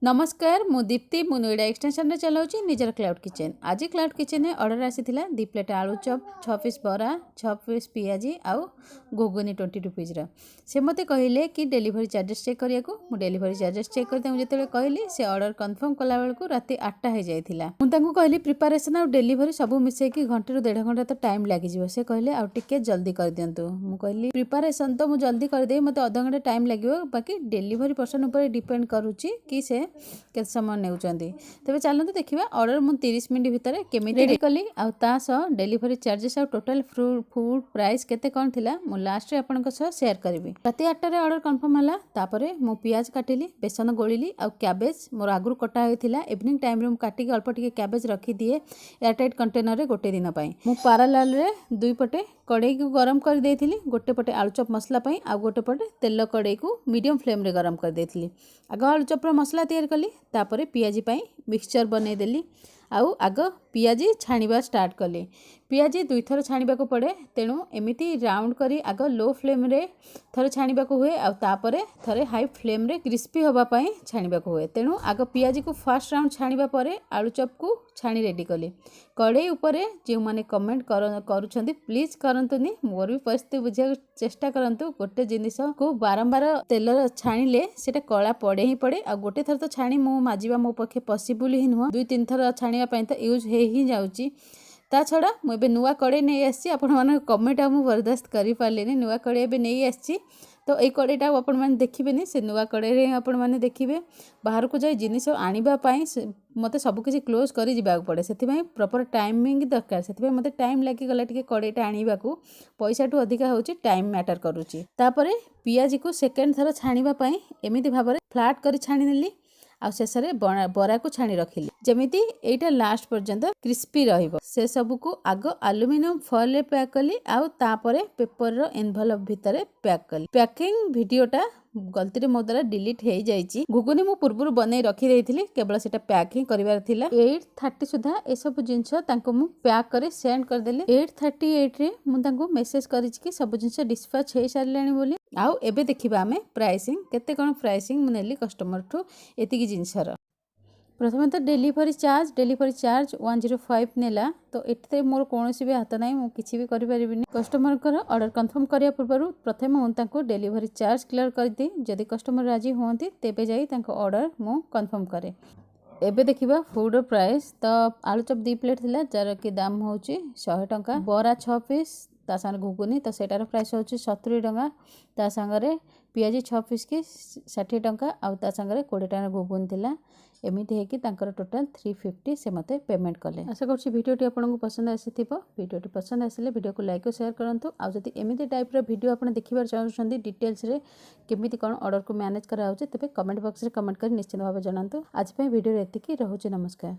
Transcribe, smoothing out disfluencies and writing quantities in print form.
नमस्कार मु दीप्ति मु नोएडा एक्सटेंशन रे चलाउची निजर क्लाउड किचन। आज क्लाउड किचन में ऑर्डर आसीथिला 2 प्लेट आलू चप 6 पीस बरा 6 पीस पियाजी आउ घुगुनी 20 रुपीज रा। से मते कहिले कि डिलीवरी चार्जेस चेक करिया को मु डिलीवरी चार्जेस चेक करते मु जेतेले कहली से ऑर्डर कंफर्म कला बेल को राती 8टा हे जाइथिला। मु तांको कहली प्रिपरेशन और डिलीवरी सब मिसे कि घंटे रु 1.5 घंटा तो टाइम लागि जिवो। से कहले आ टिके जल्दी कर दियंतु। मु कहली प्रिपरेशन तो मु जल्दी कर दे मते आधा घंटा टाइम लागिवो बाकी डिलीवरी पर्सन ऊपर डिपेंड करूची कि से के समय नेउचंदी। तबे चलंतु देखिबा ऑर्डर मु 30 मिनिट भितर केमिति रेडी कली आ ता सो डिलीवरी चार्जेस आ टोटल फूड प्राइस केते कोन थिला मु लास्ट रे आपन सह शेयर करबी। राती 8 रे ऑर्डर कंफर्म हला तापरे मु प्याज काटिली बेसन गोलिली आ कैबेज मोर आगु कटा होइथिला इवनिंग टाइम रे मु काटी के अल्प टिके कैबेज रखी दिए एयरटाइट कंटेनर रे गोटे दिन पई। मु पैरेलल रे दुई पटे कड़ाई को गरम कर देथिली गोटे पटे आलू चप मसला पई आ गोटे पटे तेल कड़ाई को मीडियम फ्लेम रे गरम कर देथिली। आग आलू चप रो मसला तैयार कली तापरे पियाजी पई मिक्सचर बनै देली आउ आग पियाजी छाणीबा स्टार्ट कली। पियाजी दुई थर छाणीबा को पड़े तेणु एमिति राउंड करी आग लो फ्लेम रे थरे छाणीबा को हुए आ तापरे थरे हाई फ्लेम रे क्रिस्पी होबा पई छाणीबा को हुए। तेणु आग पियाजी को फर्स्ट राउंड छाणीबा परे आलू चप को छाणी रेडी कली। कड़ाई ऊपर जे माने कमेंट करूछंती प्लीज करंतुनी मोर भी परिस्थिति बुझा चेष्टा करंतु। गोटे जिनिस को बारंबार तेल छाणीले सेटा कला पड़े ही पड़े आ गोटे थर तो छाणी मो माजिबा मो पखे पॉसिबल ही नुह दुई तीन थर छाणीबा पई तो यूज हे ही जाउची। ता छड़ा मु एबे नुआ कड़े नहीं आसी आपण मन कमेंट आ मु बर्दाश्त करि पालेनी। नुआ कड़े एबे नहीं आसी तो ए कड़ेटा आपण माने देखिबेनी से नुआ कड़े रे आपण माने देखिबे बाहर को जाय जिनिस आनिबा पई मते सब किछि क्लोज करी जिबा पड़े सेति पई प्रॉपर टाइमिंग दरकार। सेति पई मते टाइम लागि गला टिके कड़ेटा आनिबा को पैसा टू अधिका होची टाइम मैटर करूची। तापरे पियाजी को सेकंड थर छाणीबा पई एमिति भाबरे फ्लैट करी छाणी नेली आ शेष रे बरा को छाणी रखिली जेमिति एटा लास्ट पर्यंत क्रिस्पी रहिबो। से सब को आग एल्युमिनियम फॉइल रे पैक कली आउ तापरे पेपर रो एनवेलप भितरे पैक कली। पैकिंग वीडियोटा गलती रे मो द्वारा डिलीट हे जाईची। घुगुनी मु पूर्व बनै रखी देइथिली केवल सेटा पैक ही करिवार थिला। 8:30 सुधा ए सब जिंस तांको मु पैक करे सेंड कर देले। 8:38 रे मु तांको मेसेज करिछि कि सब जिंस डिस्पैच हे सारलाणी बोली। आउ एबे देखिबा हमें प्राइसिंग केते कोन प्राइसिंग मु नेली कस्टमर ठू एतिकी जिंसर। प्रथम तो डिलीवरी चार्ज 105 नेला तो एते मोर कोनोसी भी हाथ नाही मु किछि भी करि परिबिनी। कस्टमर कर ऑर्डर कंफर्म करिया पूर्व प्रथम मु तांको डिलीवरी चार्ज क्लियर कर दे जदि कस्टमर राजी होंती तेबे जाई तांको ऑर्डर मु कंफर्म करे। एबे देखिबा फूड प्राइस तो आलू चप 2 प्लेट थिला जार की दाम होची 100 टंका। बरा 6 पीस ता संग घुगुनी तो सेटार प्राइस होची 70 टंका। ता संगरे पियाजी 6 पीस की 60 टंका आउ ता संगरे 20 टंका घुगुनी थिला। एमिति है कि तांकर टोटल 350 से मते पेमेंट कले। आशा करछि वीडियोटी आपनको पसंद आसीथिबो। वीडियोटी पसंद आसिले वीडियो को लाइक और शेयर करंतु। आ जदि एमिति टाइप रो वीडियो आपण देखिबार चाहउछंदी डिटेल्स रे केमिति कोन ऑर्डर को मैनेज करा होचे तबे कमेंट बॉक्स रे कमेंट कर निश्चित भाबे जणांतु। आज पे वीडियो एतिकी रहउचे। नमस्कार।